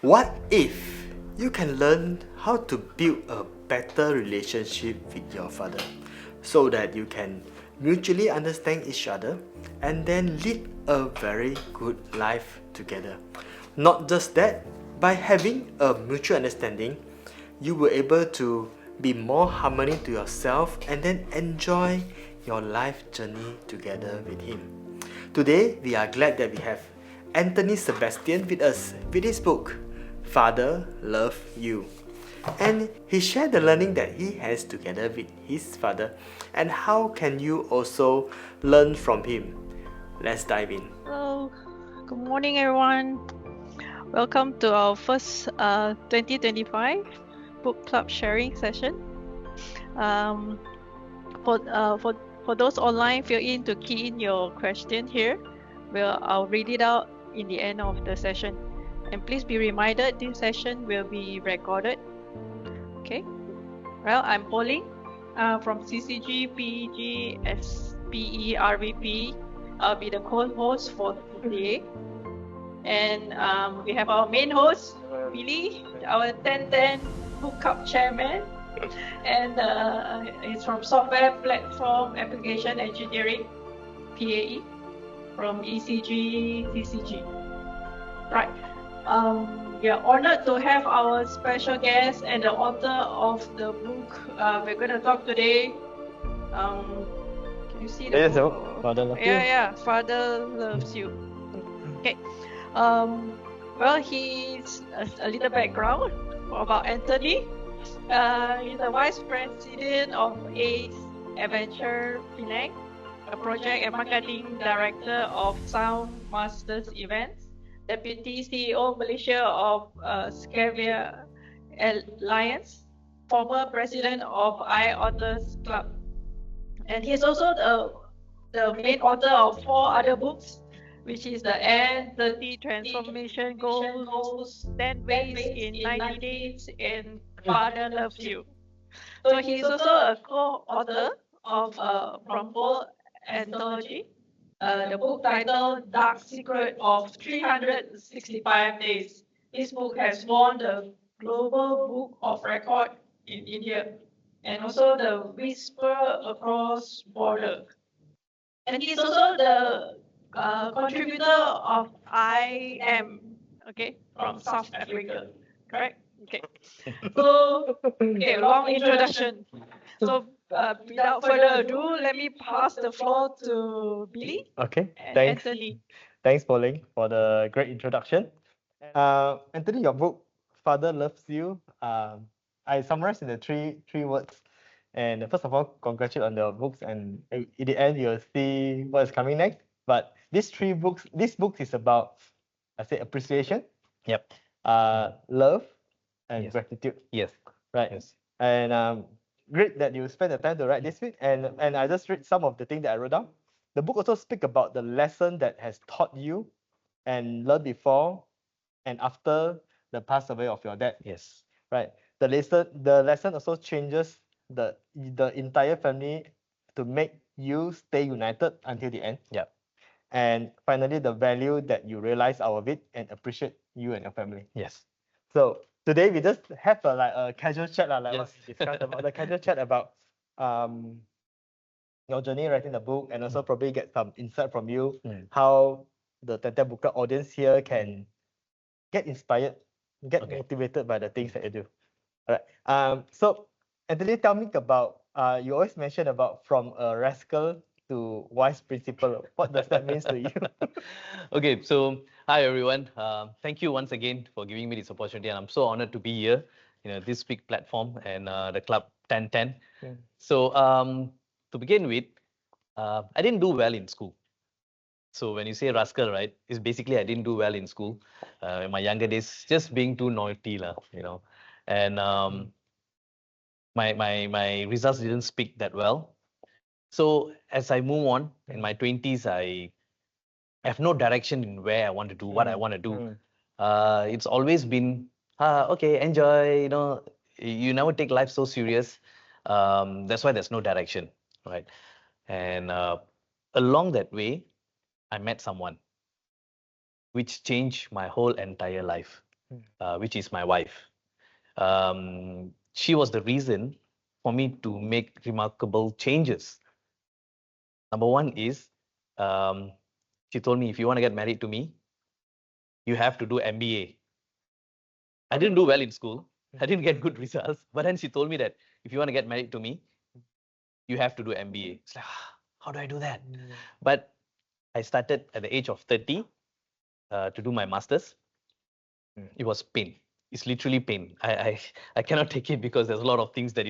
What if you can learn how to build a better relationship with your father so that you can mutually understand each other and then lead a very good life together? Not just that, by having a mutual understanding, you were able to be more harmony to yourself and then enjoy your life journey together with him. Today, we are glad that we have Anthony Sebastian with us with his book, Father Love You. And he shared the learning that he has together with his father and how can you also learn from him. Let's dive in. Hello, good morning, everyone. Welcome to our first 2025 book club sharing session. Um, for those online, feel in to key in your question here. I'll read it out in the end of the session. And please be reminded this session will be recorded. Okay. Well, I'm Pauline from CCG PEG SPERVP. I'll be the co-host for today. And we have our main host, Billy, our 1010 Book Club chairman. And it's from Software Platform Application Engineering, PAE, from ECG, CCG. Right. We are honored to have our special guest and the author of the book we're going to talk today. Can you see the book? Father Love You. Yeah, Father Loves You. Okay. Well, he's a little background about Anthony. He's the vice president of ACE Adventure Penang, a project and marketing director of Sound Masters Events, deputy CEO Malaysia of Scavia Alliance, former president of iAuthors Club, and he's also the main author of 4 other books, which is the N30 Transformation Goals, 10 Ways in 90 Days, and Father Loves You. So he's also a co-author of from Bold Anthology, the book titled Dark Secret of 365 Days. This book has won the Global Book of Record in India and also the Whisper Across Border. And he's also the contributor of I Am, okay, from South Africa, correct? Okay. So, okay, long introduction. So, without further ado, let me pass the floor to Billy Okay, and thanks. Anthony. Thanks, Pauline, for the great introduction. Anthony, your book, Father Loves You, I summarized in the three words. And first of all, congratulate on the books, and in the end, you'll see what is coming next. But this book is about, I say, appreciation. Yep. Love and Yes. gratitude. Yes. Right. Yes. And great that you spent the time to write this week. And I just read some of the things that I wrote down. The book also speak about the lesson that has taught you and learned before and after the pass away of your dad. Yes. Right. The lesson also changes the entire family to make you stay united until the end. Yeah. And finally, the value that you realize out of it and appreciate you and your family. Yes. So today we just have a casual chat, like what Yes. we discussed about the casual chat about your journey writing the book, and also probably get some insight from you how the Tete Book Club audience here can get inspired, get motivated by the things that you do. All right. So Anthony, tell me about you always mention about from a rascal to wise principal. What does that mean to you? Okay, so hi everyone. Thank you once again for giving me this opportunity, and I'm so honored to be here, this big platform and the club 1010. So to begin with, I didn't do well in school. So when you say rascal, right, it's basically I didn't do well in school in my younger days, just being too naughty, and my results didn't speak that well. So as I move on in my 20s, I have no direction in where I want to do, what I want to do. It's always been, okay, enjoy, you never take life so serious. That's why there's no direction, right? And along that way, I met someone which changed my whole entire life. which is my wife. She was the reason for me to make remarkable changes. Number one is, um, she told me, if you want to get married to me, you have to do MBA. I didn't do well in school. I didn't get good results. But then she told me that if you want to get married to me, you have to do MBA. It's like, how do I do that? But I started at the age of 30 to do my master's. It was pain. It's literally pain. I cannot take it because there's a lot of things that,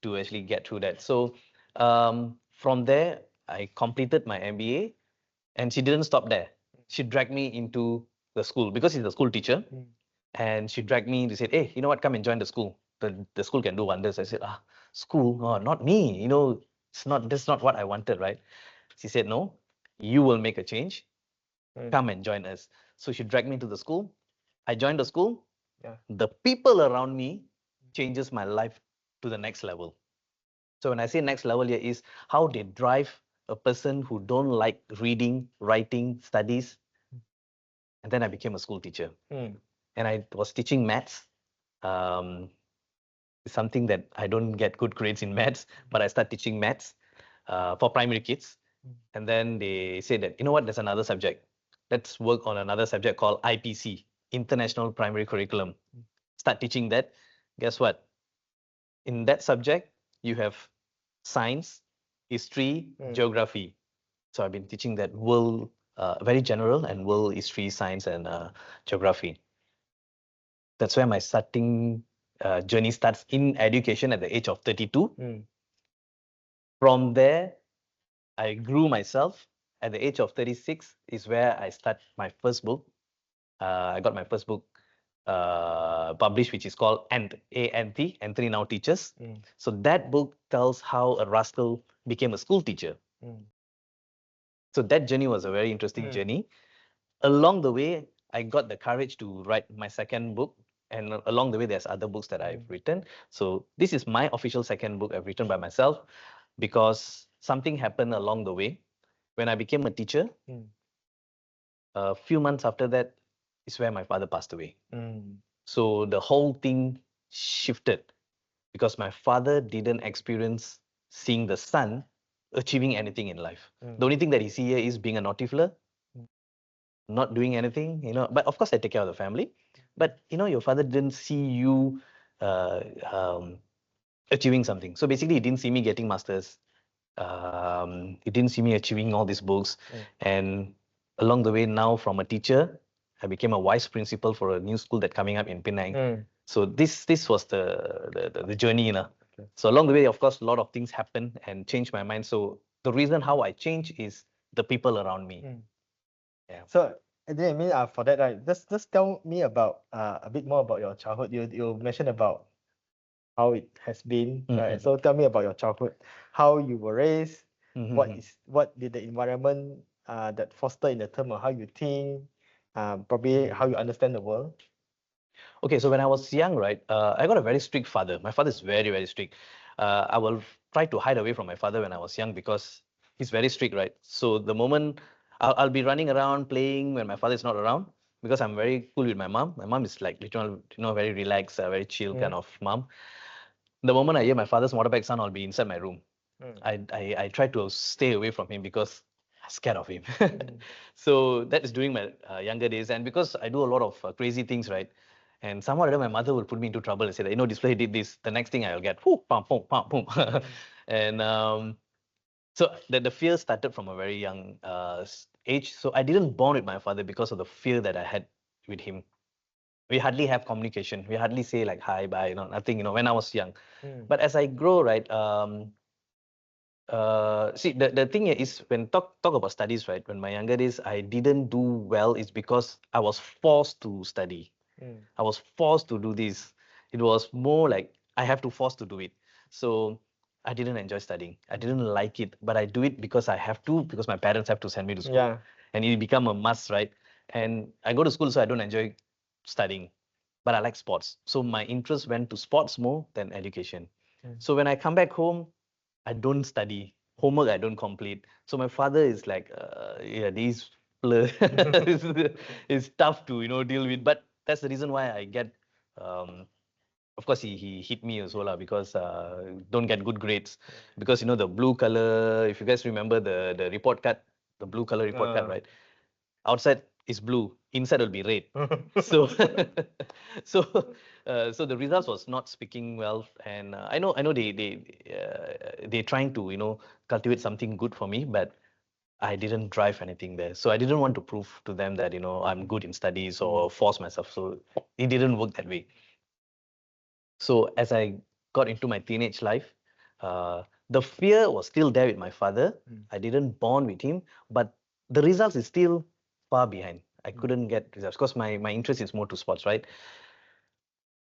to actually get through that. So from there, I completed my MBA, and she didn't stop there. She dragged me into the school because she's a school teacher. And she dragged me to say, hey, you know what, come and join the school. The school can do wonders. I said, school? Oh, not me. That's not what I wanted, right? She said, no, you will make a change. Come and join us. So she dragged me to the school. I joined the school. The people around me changes my life to the next level. So when I say next level here is how they drive a person who don't like reading, writing, studies. And then I became a school teacher. And I was teaching maths. It's something that I don't get good grades in maths, but I start teaching maths for primary kids. And then they said that, you know what, there's another subject. Let's work on another subject called IPC, International Primary Curriculum. Start teaching that. Guess what? In that subject, you have science, history, geography. So I've been teaching that world, very general, and world history, science, and geography. That's where my starting journey starts in education at the age of 32. From there, I grew myself. At the age of 36 is where I start my first book. I got my first book published, which is called A-N-T, Anthony Now Teaches. So that book tells how a rascal became a school teacher. So that journey was a very interesting journey. Along the way, I got the courage to write my second book. And along the way, there's other books that I've written. So this is my official second book I've written by myself because something happened along the way. When I became a teacher, a few months after that is where my father passed away. So the whole thing shifted because my father didn't experience seeing the son achieving anything in life. The only thing that he see here is being a naughty fella, not doing anything, But of course, I take care of the family. But your father didn't see you achieving something. So basically, he didn't see me getting masters. He didn't see me achieving all these books. And along the way, now from a teacher, I became a vice principal for a new school that's coming up in Penang. So this was the journey, So along the way, of course, a lot of things happened and changed my mind. So the reason how I change is the people around me. Yeah. So, for that, right, just tell me about a bit more about your childhood. You mentioned about how it has been, right? So tell me about your childhood, how you were raised, what did the environment that foster in the term of how you think, probably how you understand the world. Okay, so when I was young, right, I got a very strict father. My father is very, very strict. I will try to hide away from my father when I was young because he's very strict, right? So the moment I'll be running around playing when my father is not around because I'm very cool with my mom. My mom is like, very relaxed, very chill kind of mom. The moment I hear my father's motorbike sound, I'll be inside my room. I try to stay away from him because I'm scared of him. So that is during my younger days. And because I do a lot of crazy things, right? And somehow or other, my mother will put me into trouble and say that, this player did this. The next thing I'll get, whoo, pam, pum, pam, pum. And so the fear started from a very young age. So I didn't bond with my father because of the fear that I had with him. We hardly have communication. We hardly say like hi, bye, nothing, when I was young. But as I grow, right, see, the thing here is when talk about studies, right, when my younger days, I didn't do well is because I was forced to study. I was forced to do this. It was more like I have to force to do it. So I didn't enjoy studying. I didn't like it, but I do it because I have to, because my parents have to send me to school. Yeah. And it become a must, right? And I go to school, so I don't enjoy studying, but I like sports. So my interest went to sports more than education. So when I come back home, I don't study. Homework I don't complete. So my father is like, these it's tough to deal with. But that's the reason why I get, of course, he hit me as well because don't get good grades. Because, the blue color, if you guys remember the report card, the blue color report card, right? Outside is blue, inside will be red. So, so the results was not speaking well, and I know they're trying to cultivate something good for me, but I didn't drive anything there. So I didn't want to prove to them that I'm good in studies or force myself. So it didn't work that way. So as I got into my teenage life, the fear was still there with my father. I didn't bond with him, but the results is still far behind. I couldn't get results because my interest is more to sports, right?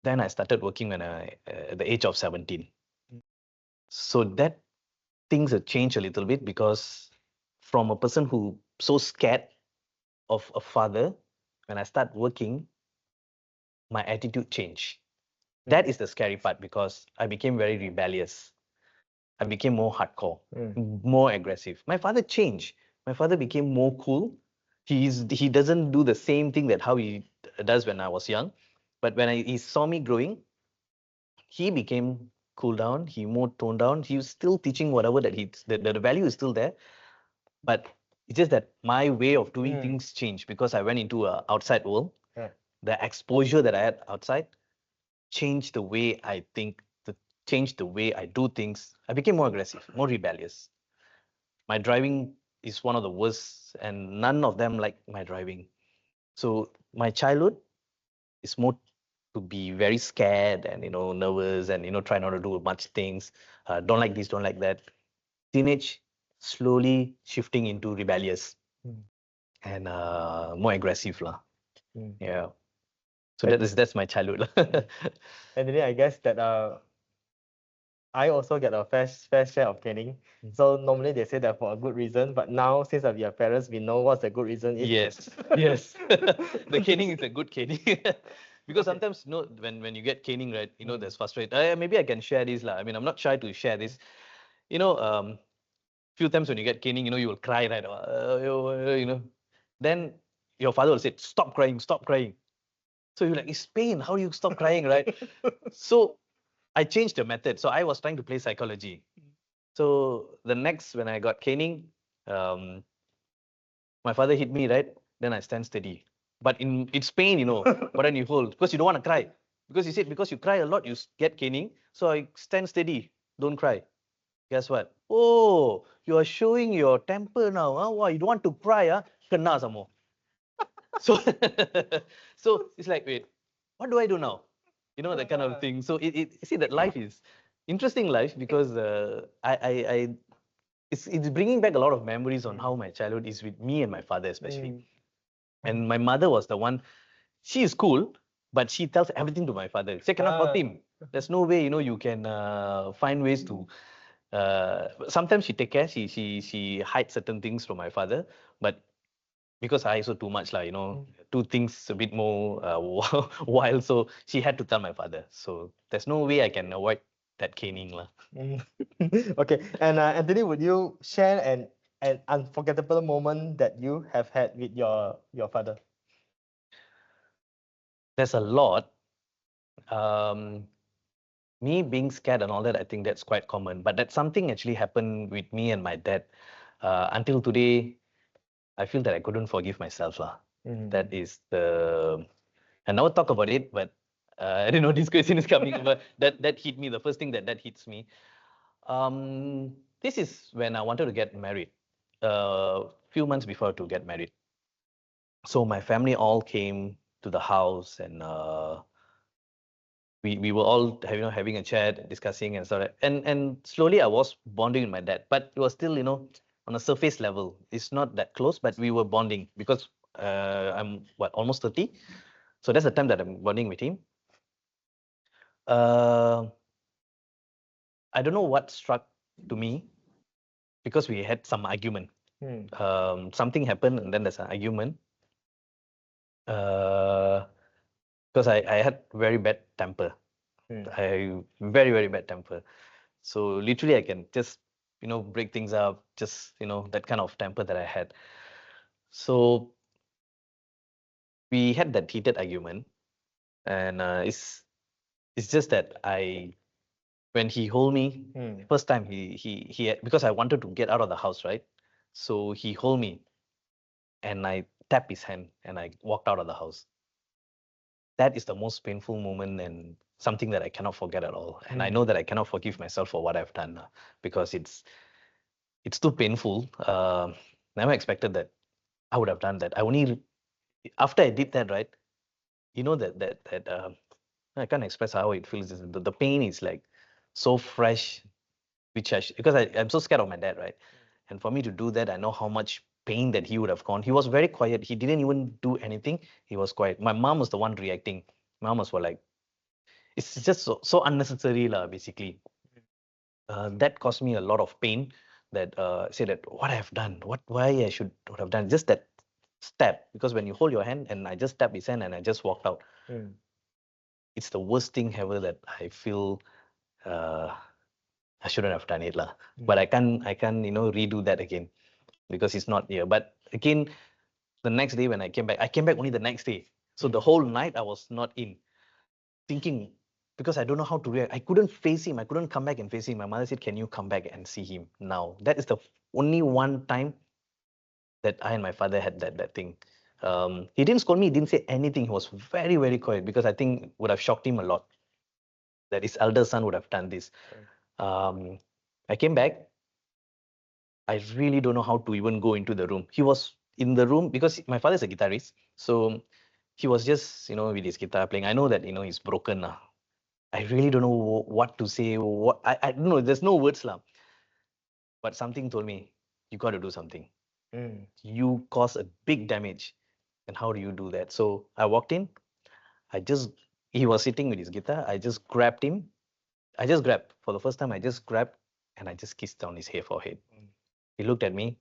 Then I started working when at the age of 17. So that things have changed a little bit because from a person who so scared of a father, when I start working, my attitude changed. That is the scary part because I became very rebellious. I became more hardcore, more aggressive. My father changed. My father became more cool. He doesn't do the same thing that how he does when I was young. But when he saw me growing, he became cool down. He more toned down. He was still teaching whatever that the value is still there. But it's just that my way of doing things changed because I went into a outside world. The exposure that I had outside changed the way I think, changed the way I do things. I became more aggressive, more rebellious. My driving is one of the worst, and none of them like my driving. So my childhood is more to be very scared and nervous and try not to do much things. Don't like this, don't like that. Teenage slowly shifting into rebellious and more aggressive lah. Yeah. So that's my childhood. And then I guess that I also get a fair share of caning. So normally they say that for a good reason, but now since we are parents, we know what's the good reason is. Yes, yes. The caning is a good caning. Because sometimes, when you get caning, right, there's frustration. Maybe I can share this lah. I mean, I'm not shy to share this. Few times when you get caning, you will cry, right? Then your father will say, "Stop crying, stop crying." So you're like, "It's pain. How do you stop crying, right?" So I changed the method. So I was trying to play psychology. So the next, when I got caning, my father hit me, right? Then I stand steady. But it's pain, but then you hold because you don't want to cry. Because he said, because you cry a lot, you get caning. So I stand steady, don't cry. Guess what? Oh, you are showing your temper now. Huh? Wow, you don't want to cry, huh? Kena some more. So, so it's like, wait, what do I do now? That kind of thing. So see that life is interesting life because it's bringing back a lot of memories on how my childhood is with me and my father especially. And my mother was the one. She is cool, but she tells everything to my father. She cannot hurt him. There's no way you can find ways to. Sometimes she take care. She hides certain things from my father, but because I also too much do things a bit more wild. So she had to tell my father. So there's no way I can avoid that caning lah. Okay, and Anthony, would you share an unforgettable moment that you have had with your father? There's a lot. Me being scared and all that, I think that's quite common. But that something actually happened with me and my dad. Until today, I feel that I couldn't forgive myself lah. That is I never talk about it, but I didn't know this question is coming. But that hit me. The first thing that hits me. This is when I wanted to get married. Few months before to get married. So my family all came to the house and we were all having a chat, discussing and so and slowly I was bonding with my dad, but it was still on a surface level. It's not that close, but we were bonding because I'm almost 30, so that's the time that I'm bonding with him. I don't know what struck to me because we had some argument. Something happened and then there's an argument. Because I had very bad temper. I very, very bad temper. So literally I can just, break things up, just, that kind of temper that I had. So we had that heated argument. And it's just that when he hold me, first time he had, because I wanted to get out of the house, right? So he hold me and I tapped his hand and I walked out of the house. That is the most painful moment and something that I cannot forget at all. And I know that I cannot forgive myself for what I've done because it's too painful. Never expected that I would have done that. I only after I did that, right? You know that I can't express how it feels. The pain is like so fresh, which because I'm so scared of my dad, right? And for me to do that, I know how much pain that he would have gone. He was very quiet. He didn't even do anything. He was quiet. My mom was the one reacting. My mom was like, it's just so unnecessary, basically. That caused me a lot of pain. That say that what I have done, why I would have done just that step. Because when you hold your hand and I just tapped his hand and I just walked out, it's the worst thing ever that I feel. I shouldn't have done it, lah. But I can't, redo that again because he's not here. But again, the next day when I came back only the next day. So the whole night I was not in, thinking, because I don't know how to react. I couldn't face him. I couldn't come back and face him. My mother said, "Can you come back and see him now?" That is the only one time that I and my father had that thing. He didn't scold me. He didn't say anything. He was very, very quiet because I think would have shocked him a lot that his elder son would have done this. I came back. I really don't know how to even go into the room. He was in the room because my father is a guitarist. So he was just, with his guitar playing. I know that, he's broken now. I really don't know what to say. I don't know. There's no words lah. But something told me, you got to do something. You cause a big damage. And how do you do that? So I walked in. He was sitting with his guitar. I just grabbed him. For the first time, I just grabbed and I just kissed on his forehead. He looked at me.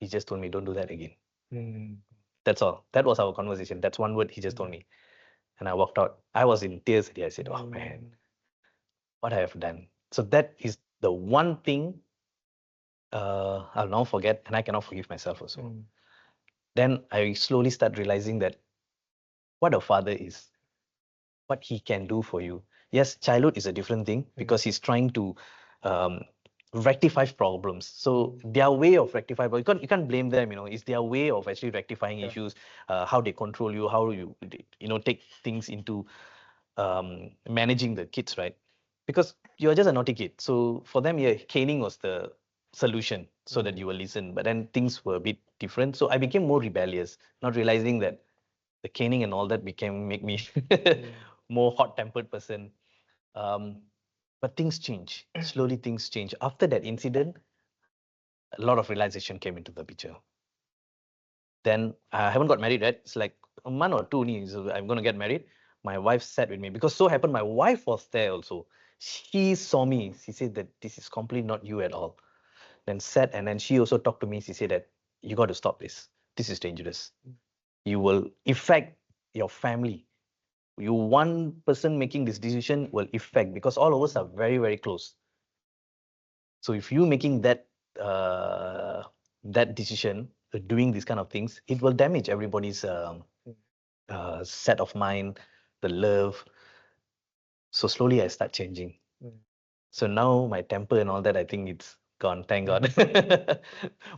He just told me, don't do that again. That's all. That was our conversation. That's one word he just told me. And I walked out. I was in tears. I said, oh man, what I have done. So that is the one thing I'll now forget, and I cannot forgive myself also. Then I slowly start realizing that what a father is, what he can do for you. Yes, childhood is a different thing because he's trying to rectify problems. So their way of rectifying, but you can't blame them. It's their way of actually rectifying issues. How they control you, how you take things into managing the kids, right? Because you're just a naughty kid. So for them, yeah, caning was the solution so that you will listen. But then things were a bit different. So I became more rebellious, not realizing that the caning and all that make me more hot-tempered person. But things change. Slowly things change. After that incident, a lot of realization came into the picture. Then I haven't got married yet. It's like a month or two, so I'm going to get married. My wife sat with me because so happened my wife was there also. She saw me. She said that this is completely not you at all. Then sat and then she also talked to me. She said that you got to stop this. This is dangerous. You will affect your family. You one person making this decision will affect because all of us are very, very close. So if you making that decision, doing these kind of things, it will damage everybody's set of mind, the love. So slowly I start changing. So now my temper and all that, I think it's gone. Thank God.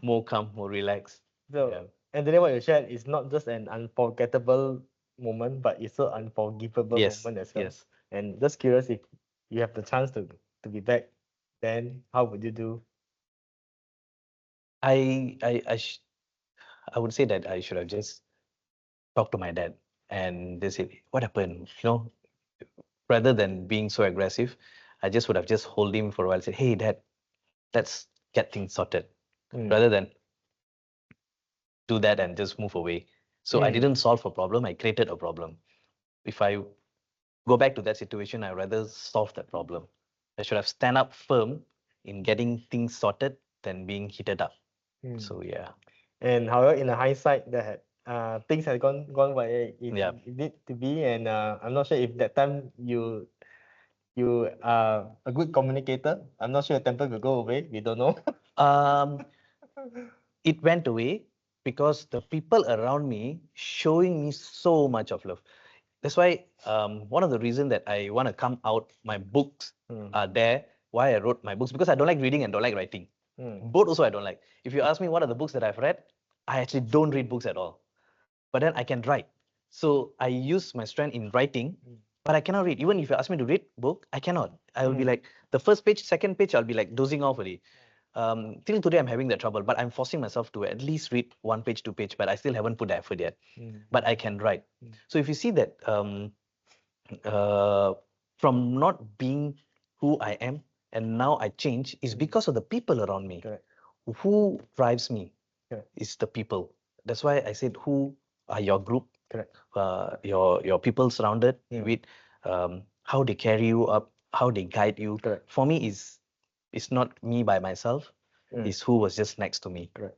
More calm, more relaxed. So, and then what you shared is not just an unforgettable moment, but it's an unforgivable moment as well. Yes. And just curious, if you have the chance to be back, then how would you do? I would say that I should have just talked to my dad and they said, what happened? Rather than being so aggressive, I just would have just hold him for a while, said, hey, dad, let's get things sorted. Rather than do that and just move away. So I didn't solve a problem, I created a problem. If I go back to that situation, I rather solve that problem. I should have stand up firm in getting things sorted than being heated up. So yeah. And however, in the hindsight, that things had gone where it need to be, and I'm not sure if that time you are a good communicator. I'm not sure your temper will go away. We don't know. It went away because the people around me showing me so much of love. That's why one of the reasons that I want to come out, my books are there. Why I wrote my books, because I don't like reading and don't like writing. Both also I don't like. If you ask me what are the books that I've read, I actually don't read books at all. But then I can write. So I use my strength in writing, but I cannot read. Even if you ask me to read book, I cannot. I will be like, the first page, second page, I'll be like dozing off already. Till today, I'm having that trouble, but I'm forcing myself to at least read 1 page, 2 page, but I still haven't put the effort yet. But I can write. So if you see that from not being who I am and now I change, is because of the people around me. Correct. Who drives me Correct. is the people. That's why I said, who are your group? Correct. Your people surrounded with, how they carry you up, how they guide you. Correct. For me, it's not me by myself. It's who was just next to me. Correct.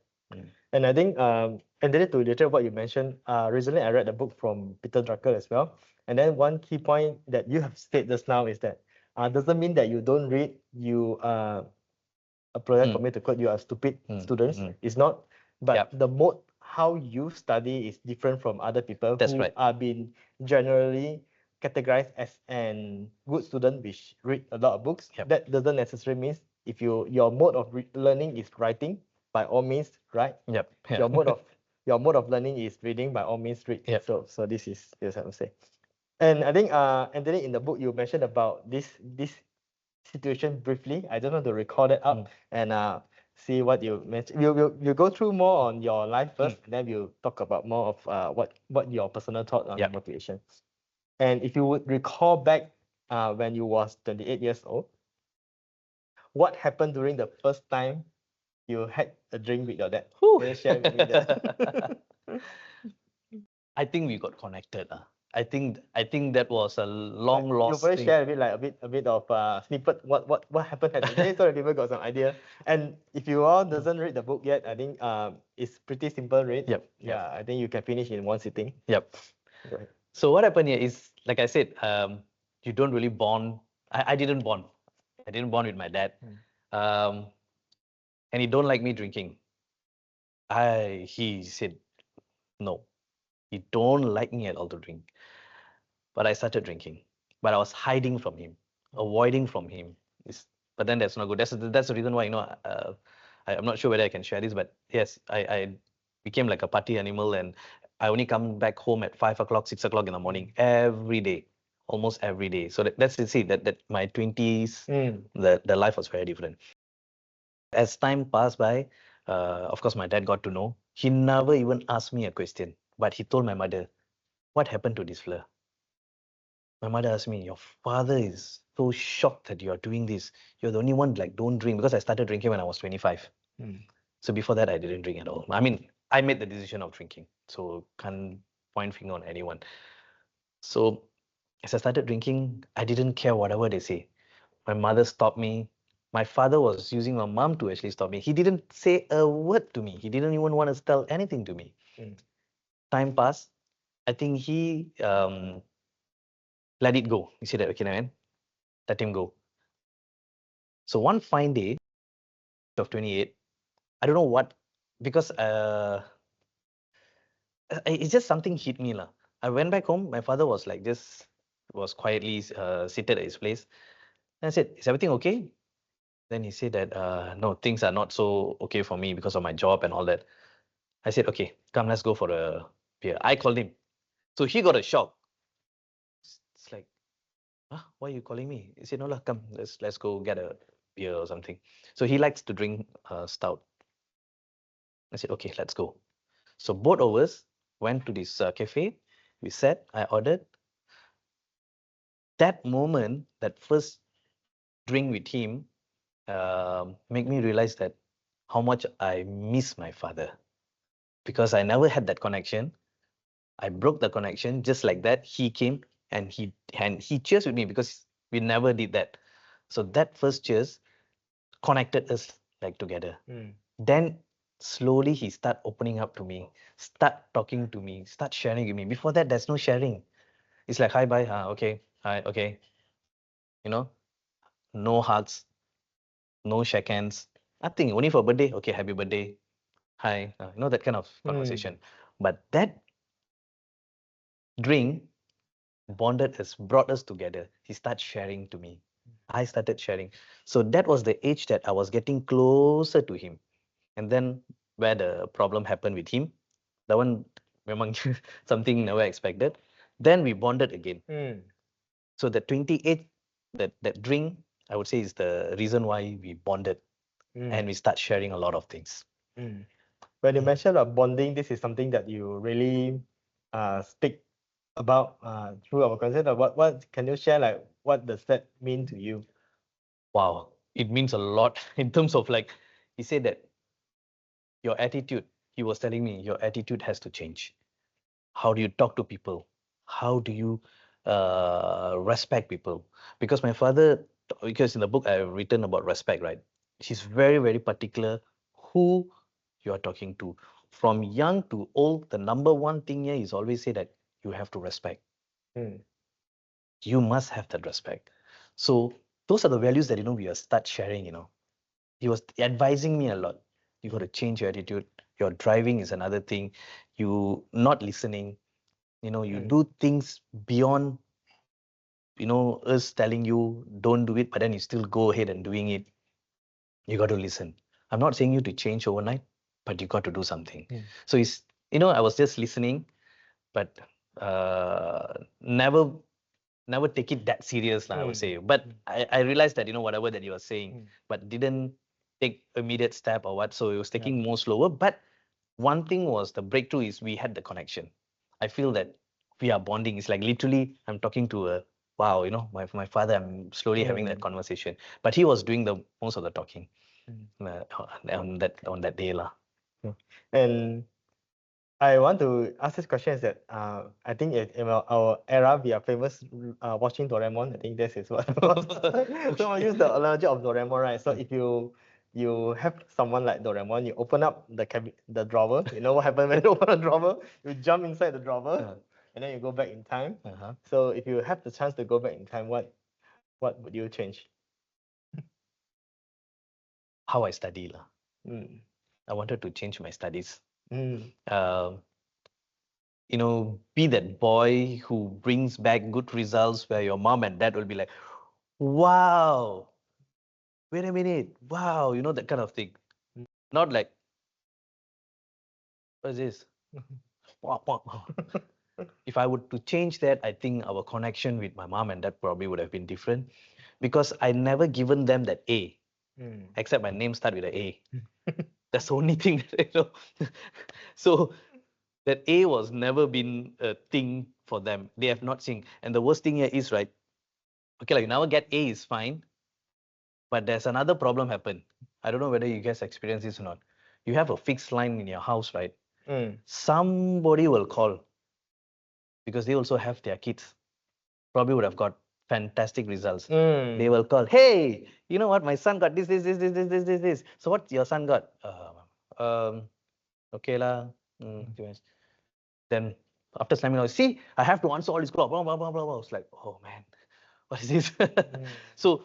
And I think, and then to reiterate what you mentioned, recently I read a book from Peter Drucker as well. And then one key point that you have stated just now is that doesn't mean that you don't read, you a project for me to quote, you are stupid students. It's not. But the mode how you study is different from other people who are being generally categorized as an good student which read a lot of books. That doesn't necessarily mean if your mode of learning is writing, by all means, right? Your mode of learning is reading, by all means, read. So this is what I would say. And I think Anthony, in the book you mentioned about this situation briefly. I just want to recall that up and see what you mentioned. We'll go through more on your life first, and then we'll talk about more of what your personal thought on motivation. And if you would recall back when you was 28 years old, what happened during the first time you had a drink with your dad? Can you share with me that? I think we got connected. I think that was a long lost You probably thing. share a bit of snippet what happened at the day so that people got some idea. And if you all doesn't read the book yet, I think it's pretty simple read. Yeah, I think you can finish in one sitting. Go ahead. So what happened here is, like I said, you don't really bond. I didn't bond. I didn't bond with my dad. And he don't like me drinking. He said, no, he don't like me at all to drink. But I started drinking. But I was hiding from him, avoiding from him. But then that's not good. That's the reason why, I'm not sure whether I can share this, but yes, I became like a party animal, and I only come back home at 5 o'clock, 6 o'clock in the morning every day, almost every day. So that's to see that my 20s, the life was very different. As time passed by, of course, my dad got to know. He never even asked me a question, but he told my mother, what happened to this Fleur? My mother asked me, your father is so shocked that you are doing this. You're the only one, like, don't drink, because I started drinking when I was 25. So before that, I didn't drink at all. I mean, I made the decision of drinking, so can't point finger on anyone. So as I started drinking, I didn't care whatever they say. My mother stopped me. My father was using my mom to actually stop me. He didn't say a word to me. He didn't even want to tell anything to me. Time passed. I think he let it go. He said that, okay, man, let him go. So one fine day of 28, I don't know what, because it's just something hit me. I went back home. My father was like, was quietly seated at his place. And I said, is everything okay? Then he said that, no, things are not so okay for me because of my job and all that. I said, okay, come, let's go for a beer. I called him. So he got a shock. It's like, huh, why are you calling me? He said, no, come, let's go get a beer or something. So he likes to drink stout. I said, okay, let's go. So both of us went to this cafe. We sat, I ordered. That moment, that first drink with him, made me realize that how much I miss my father, because I never had that connection. I broke the connection just like that. He came and he cheers with me because we never did that. So that first cheers connected us like together. Then slowly he start opening up to me, start talking to me, start sharing with me. Before that, there's no sharing. It's like, hi, bye, okay, hi, okay. No hugs, no shake hands, nothing. Only for birthday, okay, happy birthday, hi, that kind of conversation. But that drink bonded us, brought us together. He started sharing to me. I started sharing. So that was the age that I was getting closer to him. And then where the problem happened with him, that one memang something never expected. Then we bonded again. Mm. So the 28, that drink, I would say, is the reason why we bonded and we start sharing a lot of things. Mm. When you mentioned about bonding, this is something that you really speak about through our concept. What can you share, like what does that mean to you? Wow, it means a lot in terms of like, he said that your attitude, he was telling me, your attitude has to change. How do you talk to people? How do you respect people? Because my father, because in the book I've written about respect, right? He's very, very particular who you are talking to. From young to old, the number one thing here is always say that you have to respect. Mm. You must have that respect. So those are the values that, we will start sharing, He was advising me a lot. You got to change your attitude. Your driving is another thing. You not listening. You do things beyond, us telling you don't do it, but then you still go ahead and doing it. You got to listen. I'm not saying you to change overnight, but you got to do something. So it's, I was just listening, but never take it that serious, I would say. But I realized that, whatever that you were saying, but didn't take immediate step or what. So it was taking more slower. But one thing was the breakthrough is we had the connection. I feel that we are bonding. It's like literally I'm talking to wow, my father, I'm slowly having that conversation. But he was doing the most of the talking on that day. Lah. And I want to ask this question is that I think in our era we are famous watching Doraemon. I think this is what. So I use the analogy of Doraemon, right? So if you have someone like Doraemon, you open up the drawer. You know what happens when you open a drawer? You jump inside the drawer, and then you go back in time. So if you have the chance to go back in time, what would you change? How I study. Lah. Mm. I wanted to change my studies. Mm. Be that boy who brings back good results where your mom and dad will be like, wow, wait a minute, wow, that kind of thing. Not like, what is this? Wah, wah, wah. If I were to change that, I think our connection with my mom and dad probably would have been different because I never given them that A, except my name start with an A. That's the only thing that So that A was never been a thing for them. They have not seen. And the worst thing here is, right, okay, like you never get A is fine, but there's another problem happen. I don't know whether you guys experience this or not. You have a fixed line in your house, right? Somebody will call because they also have their kids. Probably would have got fantastic results. They will call, hey, you know what? My son got this. So what your son got? Okay lah. Then after slamming, see, I have to answer all this call. Blah, blah, blah, blah, blah. I was like, oh man, what is this? So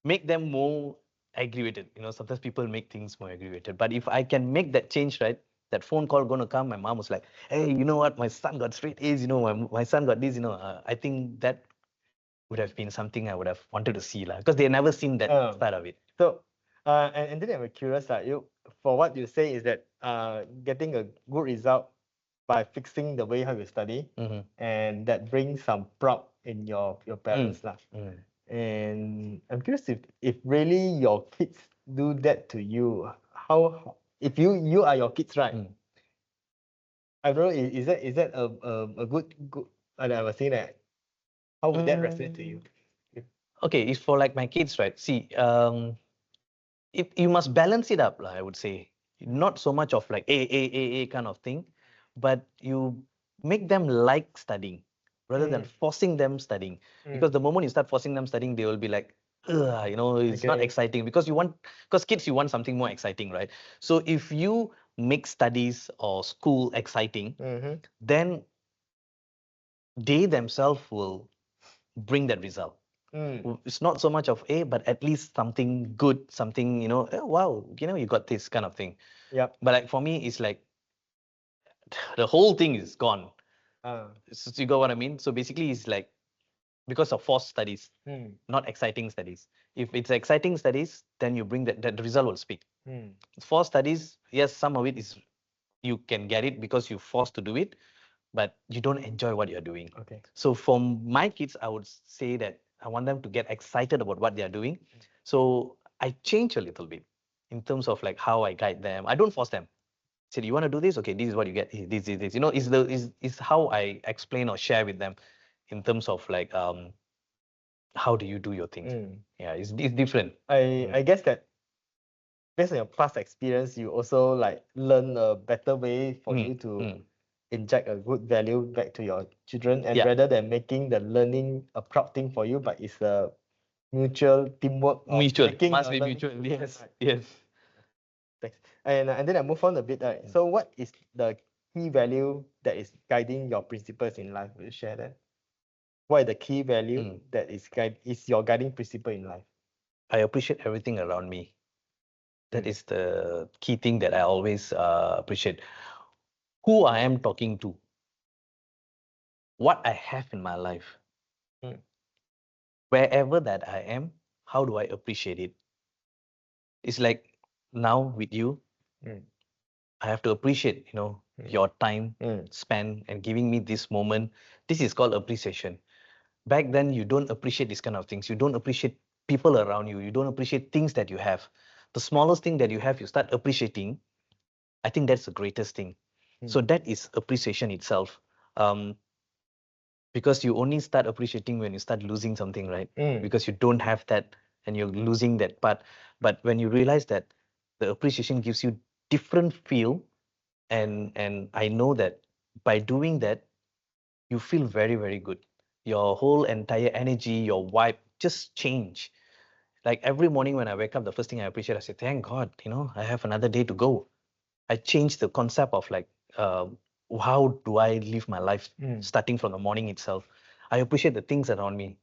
make them more aggravated. Sometimes people make things more aggravated. But if I can make that change, right? That phone call gonna come. My mom was like, hey, you know what? My son got straight A's. My son got this. I think that would have been something I would have wanted to see, because they never seen that side of it. So, and then I'm curious, for what you say is that getting a good result by fixing the way how you study, and that brings some proud in your parents, lah. And I'm curious if really your kids do that to you, how if you are your kids, right? I don't know, is that a good like I was saying that, how would that resonate to you? Okay, if for like my kids, right? See, if you must balance it up, I would say. Not so much of like a kind of thing, but you make them like studying rather than forcing them studying. Because the moment you start forcing them studying, they will be like, ugh, it's not exciting. Because kids, you want something more exciting, right? So if you make studies or school exciting, then they themselves will bring that result. It's not so much of A, but at least something good, something, oh, wow, you got this kind of thing. Yep. But like for me, it's like the whole thing is gone. So you got what I mean? So basically, it's like because of forced studies, not exciting studies. If it's exciting studies, then you bring that the result will speak. Forced studies, yes, some of it is you can get it because you're forced to do it, but you don't enjoy what you're doing. Okay. So for my kids, I would say that I want them to get excited about what they're doing. So I change a little bit in terms of like how I guide them. I don't force them. Say, you want to do this? Okay, this is what you get. This. You know, is how I explain or share with them in terms of like how do you do your things. Yeah, it's different. I guess that based on your past experience, you also like learn a better way for you to inject a good value back to your children, and Yeah. rather than making the learning a proud thing for you, but it's a mutual teamwork. Of Mutual, making must a be learning mutual. experience, Yes, right? yes. Thanks. And then I move on a bit. Right? So what is the key value that is guiding your principles in life? Will you share that? What is the key value that is your guiding principle in life? I appreciate everything around me. That is the key thing that I always appreciate. Who I am talking to, what I have in my life, wherever that I am, how do I appreciate it? It's like now with you, I have to appreciate, your time spent and giving me this moment. This is called appreciation. Back then, you don't appreciate these kind of things. You don't appreciate people around you. You don't appreciate things that you have. The smallest thing that you have, you start appreciating. I think that's the greatest thing. So that is appreciation itself. Because you only start appreciating when you start losing something, right? Because you don't have that and you're losing that part. But when you realize that the appreciation gives you different feel, and I know that by doing that, you feel very, very good. Your whole entire energy, your vibe just change. Like every morning when I wake up, the first thing I appreciate, I say, thank God, I have another day to go. I changed the concept of like, how do I live my life starting from the morning itself. I appreciate the things around me.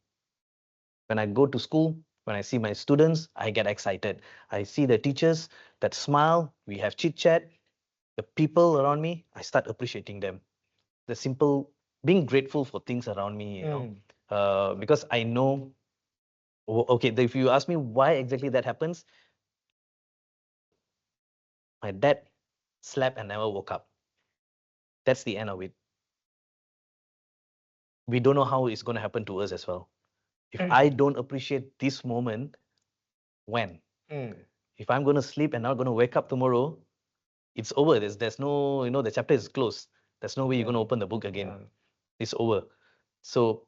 When I go to school, when I see my students, I get excited. I see the teachers that smile, we have chit chat. The people around me, I start appreciating them. The simple, being grateful for things around me, because I know, okay, if you ask me why exactly that happens, my dad slept and never woke up. That's the end of it. We don't know how it's going to happen to us as well. If I don't appreciate this moment, when? If I'm going to sleep and not going to wake up tomorrow, it's over. There's no, the chapter is closed. There's no way you're going to open the book again. It's over. So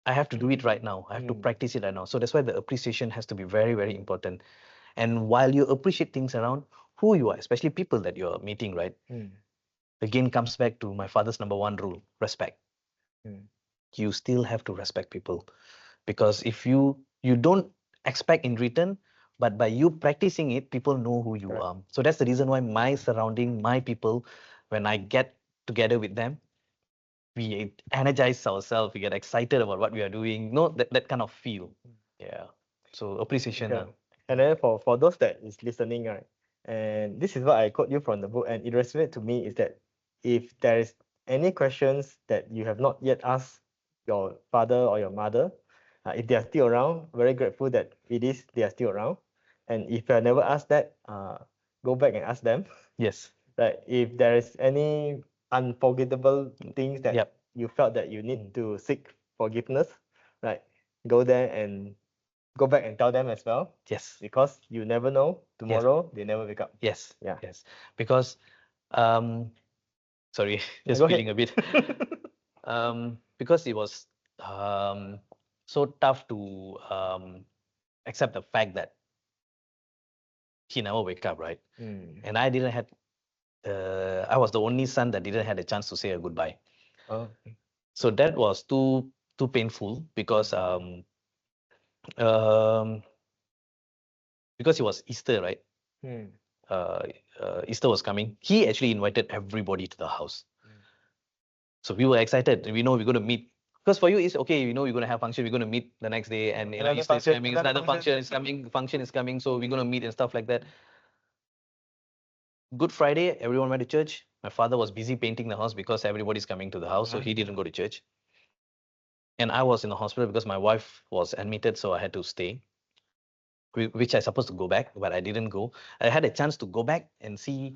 I have to do it right now. I have to practice it right now. So that's why the appreciation has to be very, very important. And while you appreciate things around who you are, especially people that you're meeting, right? Again, comes back to my father's number one rule, respect. You still have to respect people, because if you don't expect in return, but by you practicing it, people know who you are. So that's the reason why my surrounding, my people, when I get together with them, we energize ourselves, we get excited about what we are doing, that kind of feel. Yeah. So appreciation. Okay. And then for those that is listening, right, and this is what I quote you from the book, and it resonated to me, is that if there is any questions that you have not yet asked your father or your mother, if they are still around, very grateful that they are still around. And if you have never asked that, go back and ask them. Yes. Like if there is any unforgettable things that Yep. you felt that you need to seek forgiveness, right, go there and go back and tell them as well. Yes. Because you never know, tomorrow they never wake up. Yes. Yeah. Yes. Because, sorry, just Go feeling ahead. a bit. Because it was so tough to accept the fact that he never wake up, right? And I didn't have, I was the only son that didn't have a chance to say a goodbye. Oh. So that was too painful, because um, because it was Easter, right? Easter was coming. He actually invited everybody to the house. So we were excited. We know we're going to meet. Because for you, it's okay, we're going to have function, we're going to meet the next day, and Another Easter is function, coming, another another function is coming, so we're going to meet and stuff like that. Good Friday, everyone went to church. My father was busy painting the house because everybody's coming to the house, so he didn't go to church. And I was in the hospital because my wife was admitted, so I had to stay, which I supposed to go back, but I didn't go. I had a chance to go back and see.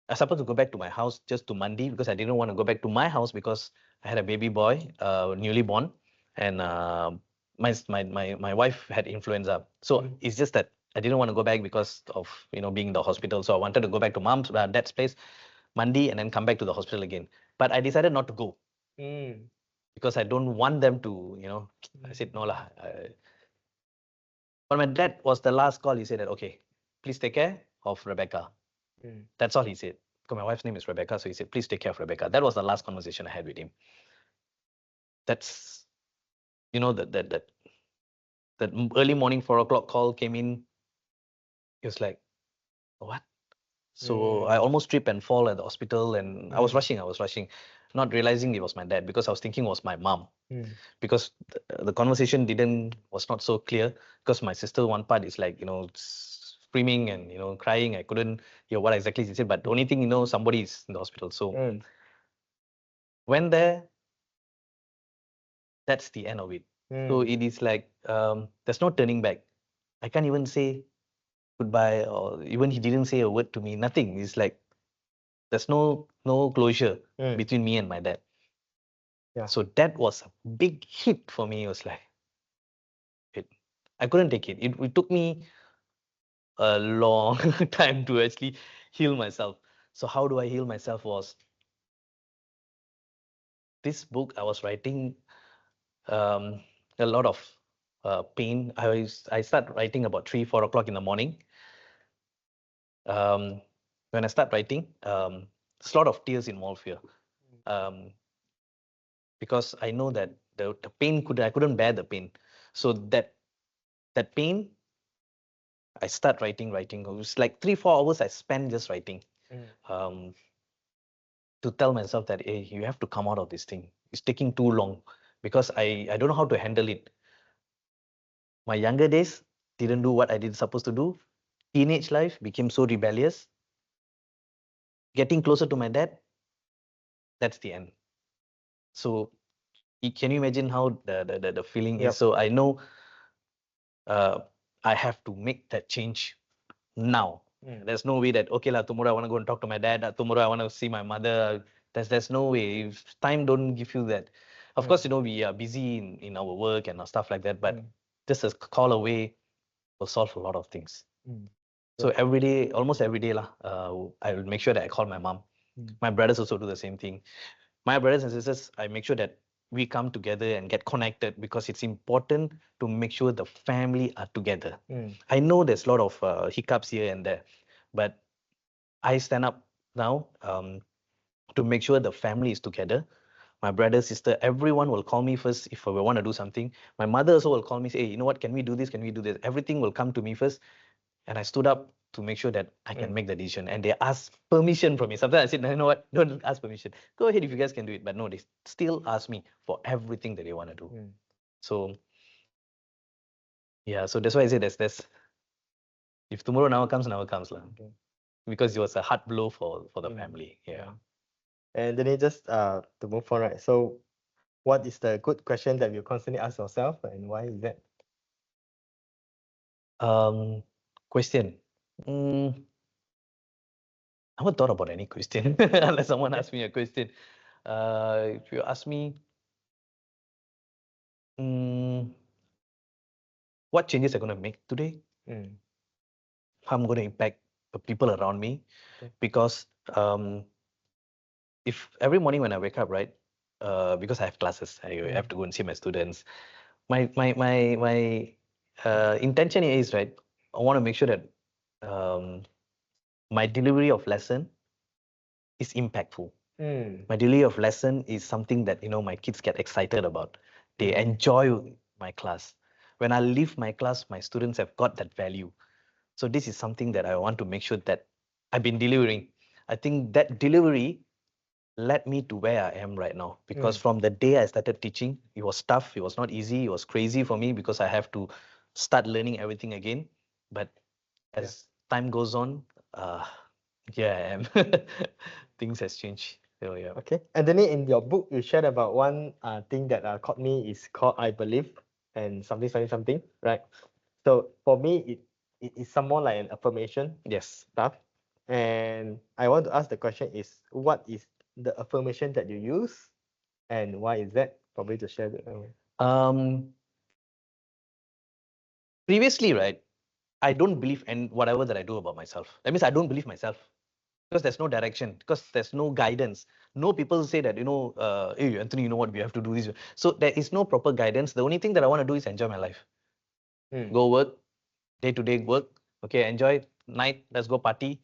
I supposed to go back to my house just to Mandi because I didn't want to go back to my house because I had a baby boy, newly born, and my wife had influenza. So it's just that I didn't want to go back because of being in the hospital. So I wanted to go back to mom's dad's place, Mandi, and then come back to the hospital again. But I decided not to go because I don't want them to, I said no lah. But my dad was the last call. He said that, okay, please take care of Rebecca. That's all he said. Because my wife's name is Rebecca, so he said, please take care of Rebecca. That was the last conversation I had with him. That's, that early morning 4 o'clock call came in. He was like, what? So I almost trip and fall at the hospital, and I was rushing, not realizing it was my dad because I was thinking it was my mom. Because the conversation was not so clear because my sister one part is like, screaming and, crying. I couldn't hear what exactly she said, but the only thing, somebody is in the hospital. So when there, that's the end of it. So it is like, there's no turning back. I can't even say goodbye, or even he didn't say a word to me, nothing. It's like, there's no closure between me and my dad. Yeah. So that was a big hit for me. It was like, I couldn't take it. It took me a long time to actually heal myself. So how do I heal myself was this book I was writing, a lot of pain. I start writing about 3-4 o'clock in the morning. When I start writing, there's a lot of tears involved here. Because I know that the pain I couldn't bear the pain. So that pain, I start writing. It was like 3-4 hours I spent just writing. To tell myself that, hey, you have to come out of this thing. It's taking too long because I don't know how to handle it. My younger days didn't do what I did supposed to do. Teenage life became so rebellious. Getting closer to my dad, that's the end. So can you imagine how the feeling is? So I know I have to make that change now. There's no way that, okay, tomorrow I want to go and talk to my dad. Tomorrow I want to see my mother. There's no way. If time don't give you that. Of course, we are busy in our work and stuff like that. But just a call away will solve a lot of things. So every day, almost every day, I will make sure that I call my mom. My brothers also do the same thing. My brothers and sisters, I make sure that we come together and get connected because it's important to make sure the family are together. I know there's a lot of hiccups here and there, but I stand up now to make sure the family is together. My brother, sister, everyone will call me first if we want to do something. My mother also will call me, say, hey, you know what, can we do this? Can we do this? Everything will come to me first. And I stood up to make sure that I can make the decision. And they asked permission from me. Sometimes I said, no, you know what, don't ask permission. Go ahead if you guys can do it. But no, they still ask me for everything that they want to do. So, yeah, so that's why I say there's if tomorrow never comes, because it was a hard blow for the family. Yeah. And then just to move on, right? So what is the good question that you constantly ask yourself, and why is that? Question. I haven't thought about any question unless someone asks me a question. If you ask me, what changes are going to make today? How I'm going to impact the people around me? Because if every morning when I wake up, right, because I have classes, I have to go and see my students. My intention is, right, I want to make sure that my delivery of lesson is impactful. My delivery of lesson is something that my kids get excited about. They enjoy my class. When I leave my class, my students have got that value. So this is something that I want to make sure that I've been delivering. I think that delivery led me to where I am right now. Because from the day I started teaching, it was tough. It was not easy. It was crazy for me because I have to start learning everything again. But as time goes on, here I am. Things has changed. So yeah. Okay. Anthony, in your book, you shared about one thing that caught me is called I believe and something, right? So for me, it is somewhat like an affirmation Yes. stuff. And I want to ask the question is, what is the affirmation that you use and why is that? Probably to share the. Previously, right, I don't believe in whatever that I do about myself. That means I don't believe myself because there's no direction, because there's no guidance. No people say that, hey, Anthony, you know what, we have to do this. So there is no proper guidance. The only thing that I want to do is enjoy my life. Go work, day-to-day work. Okay, enjoy. Night, let's go party.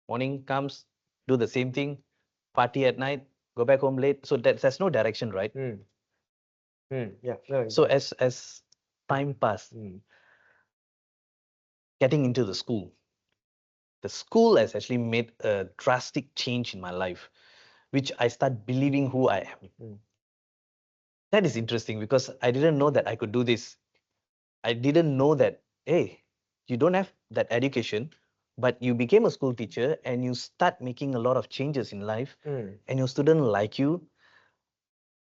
Morning comes, do the same thing. Party at night, go back home late. So there's no direction, right? Yeah. No, So as time passed, getting into the school has actually made a drastic change in my life, which I start believing who I am. That is interesting because I didn't know that I could do this. I didn't know that, hey, you don't have that education, but you became a school teacher and you start making a lot of changes in life, and your student like you.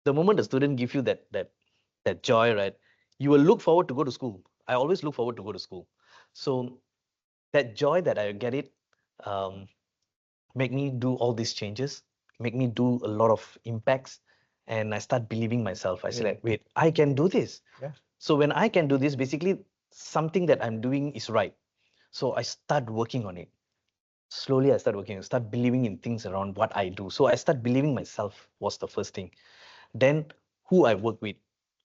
The moment the student give you that joy, right, you will look forward to go to school. I always look forward to go to school. So that joy that I get it, um, make me do all these changes, make me do a lot of impacts, and I start believing myself. I say like, wait, I can do this. Yeah. So when I can do this, basically something that I'm doing is right. So I start working on it. Slowly I start believing in things around what I do. So I start believing myself was the first thing. Then who I work with,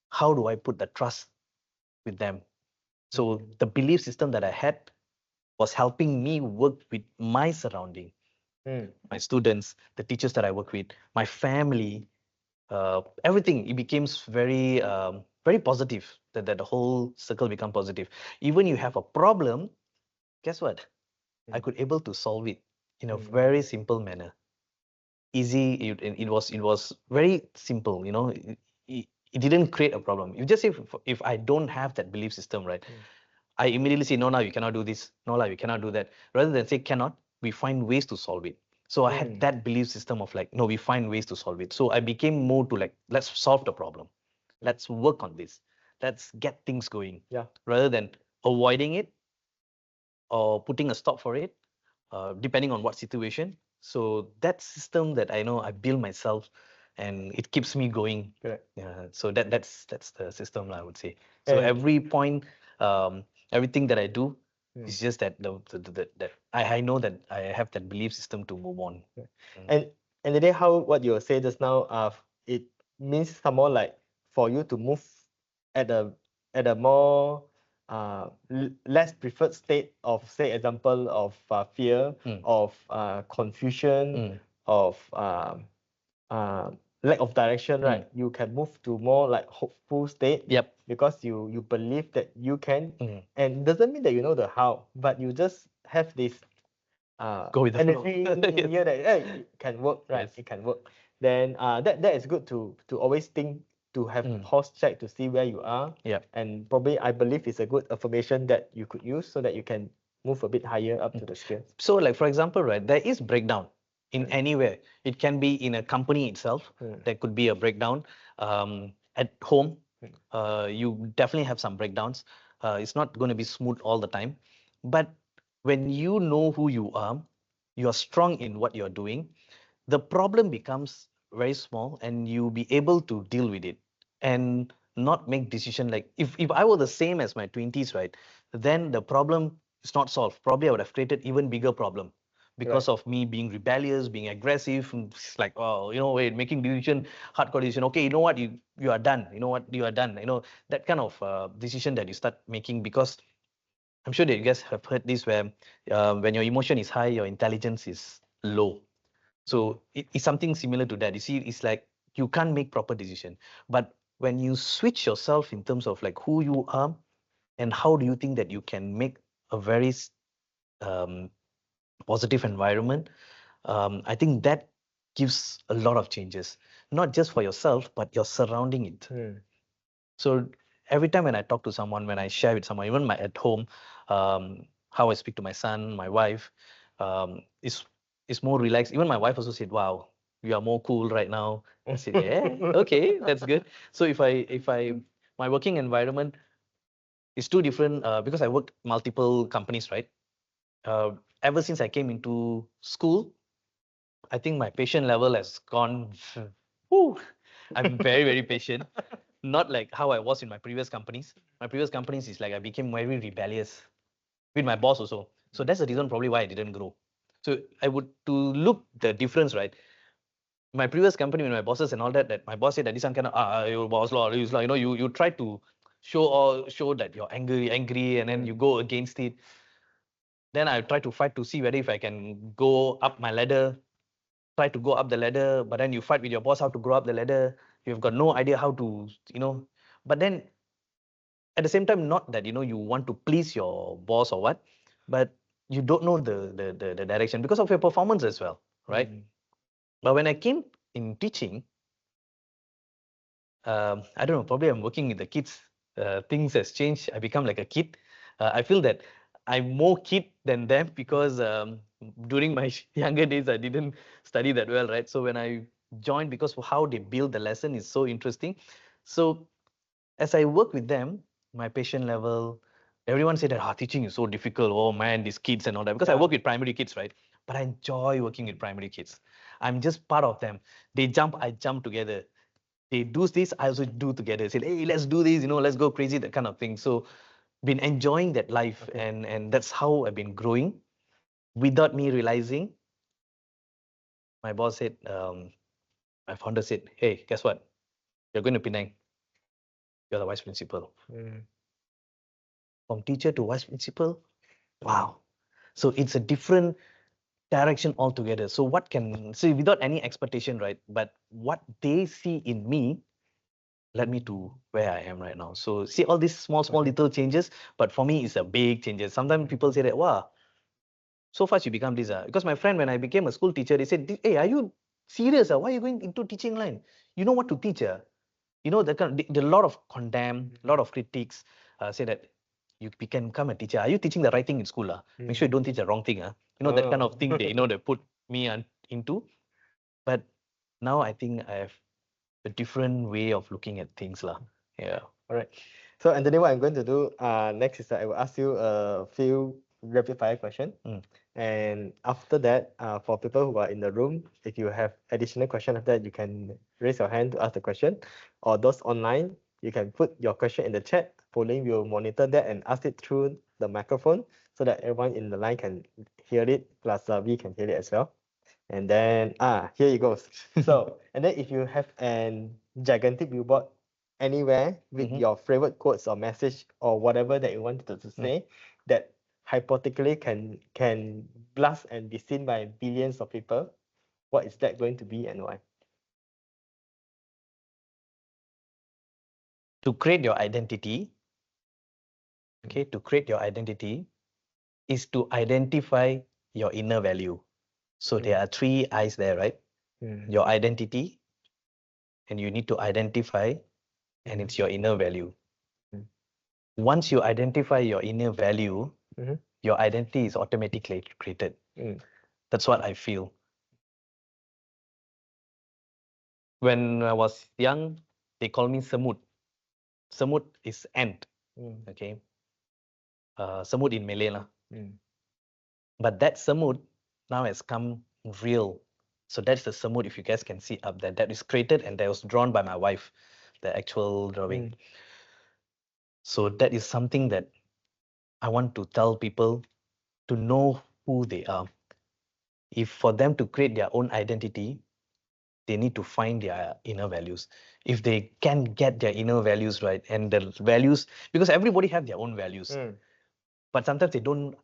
how do I put the trust with them? So the belief system that I had was helping me work with my surrounding, my students, the teachers that I work with, my family, everything. It becomes very positive. That the whole circle become positive. Even you have a problem, guess what? I could able to solve it in a very simple manner. Easy. It was very simple. It didn't create a problem. You just say if I don't have that belief system, right? I immediately say, no, no, you cannot do this. No, no, you cannot do that. Rather than say cannot, we find ways to solve it. So I had that belief system of like, no, we find ways to solve it. So I became more to like, let's solve the problem. Let's work on this. Let's get things going. Yeah. Rather than avoiding it or putting a stop for it, depending on what situation. So that system that I know I build myself and it keeps me going. Correct. Yeah. So that's the system I would say. So every point, everything that I do is just that that I know that I have that belief system to move on. And then how what you say just now, it means somehow like for you to move at a more less preferred state of, say, example of fear, of confusion, of lack of direction, right? You can move to more like hopeful state. Yep. Because you believe that you can, and doesn't mean that you know the how, but you just have this Go with the flow. energy in here that it can work, right? Yes. It can work. Then that is good to always think, to have pulse check to see where you are. Yeah. And probably I believe it's a good affirmation that you could use so that you can move a bit higher up to the scale. So like for example, right, there is breakdown in anywhere. It can be in a company itself. There could be a breakdown. At home, you definitely have some breakdowns. It's not going to be smooth all the time. But when you know who you are strong in what you're doing, the problem becomes very small and you be able to deal with it and not make decision like if I were the same as my 20s, right, then the problem is not solved. Probably I would have created even bigger problem because of me being rebellious, being aggressive. It's like, oh, wait, making decision, hardcore decision. Okay, you know what, you are done. You know what, you are done. That kind of decision that you start making, because I'm sure that you guys have heard this where when your emotion is high, your intelligence is low. So it's something similar to that. You see, it's like you can't make proper decision. But when you switch yourself in terms of like who you are and how do you think that you can make a very um, positive environment, I think that gives a lot of changes, not just for yourself, but your surrounding it. So every time when I talk to someone, when I share with someone, even at home, how I speak to my son, my wife, is more relaxed. Even my wife also said, wow, you are more cool right now. I said, yeah, okay, that's good. So my working environment is too different because I worked multiple companies, right? Uh, Ever since I came into school, I think my patient level has gone. Whew, I'm very, very patient. Not like how I was in my previous companies. My previous companies is like I became very rebellious with my boss also. So that's the reason probably why I didn't grow. So I would to look the difference, right? My previous company with my bosses and all that, that my boss said that this one cannot, your boss law, you try to show that you're angry, and then you go against it. Then I try to fight to see whether if I can go up my ladder, try to go up the ladder, but then you fight with your boss how to go up the ladder. You've got no idea how to, but then at the same time, not that you want to please your boss or what, but you don't know the direction because of your performance as well, right? But when I came in teaching, I don't know, probably I'm working with the kids. Things has changed. I become like a kid. I feel that I'm more kid than them because during my younger days, I didn't study that well, right? So when I joined, because of how they build the lesson is so interesting. So as I work with them, my patient level, everyone said that teaching is so difficult. Oh man, these kids and all that. Because I work with primary kids, right? But I enjoy working with primary kids. I'm just part of them. They jump, I jump together. They do this, I also do together. Say, hey, let's do this, let's go crazy, that kind of thing. So been enjoying that life, and that's how I've been growing without me realizing. My boss said, my founder said, hey, guess what? You're going to Penang. You're the vice principal. From teacher to vice principal. Wow. So it's a different direction altogether. So what can see without any expectation, right? But what they see in me led me to where I am right now. So see all these small little changes, but for me it's a big changes. Sometimes people say that, wow, so fast you become this. Because my friend, when I became a school teacher, they said, hey, are you serious? Why are you going into teaching line? You know what to teach? The kind of, the lot of condemn, a lot of critics say that you can become a teacher. Are you teaching the right thing in school? Make sure you don't teach the wrong thing. That kind of thing they put me into. But now I think I have a different way of looking at things. Yeah. All right. So Anthony, what I'm going to do next is that I will ask you a few rapid fire questions. And after that, for people who are in the room, if you have additional question after that, you can raise your hand to ask the question. Or those online, you can put your question in the chat. Pauline will monitor that and ask it through the microphone so that everyone in the line can hear it, plus we can hear it as well. And then, here you go. So, and then if you have an gigantic billboard anywhere with your favorite quotes or message or whatever that you wanted to say, that hypothetically can blast and be seen by billions of people, what is that going to be and why? To create your identity, to create your identity is to identify your inner value. So there are 3 I's there, right? Your identity, and you need to identify, and it's your inner value. Once you identify your inner value, your identity is automatically created. That's what I feel. When I was young, they call me Semut. Semut is ant. Okay. Semut in Malay lah. But that Semut now has come real. So that's the Semut, if you guys can see up there. That is created and that was drawn by my wife, the actual drawing. So that is something that I want to tell people to know who they are. If for them to create their own identity, they need to find their inner values. If they can get their inner values right, and the values, because everybody have their own values, but sometimes they don't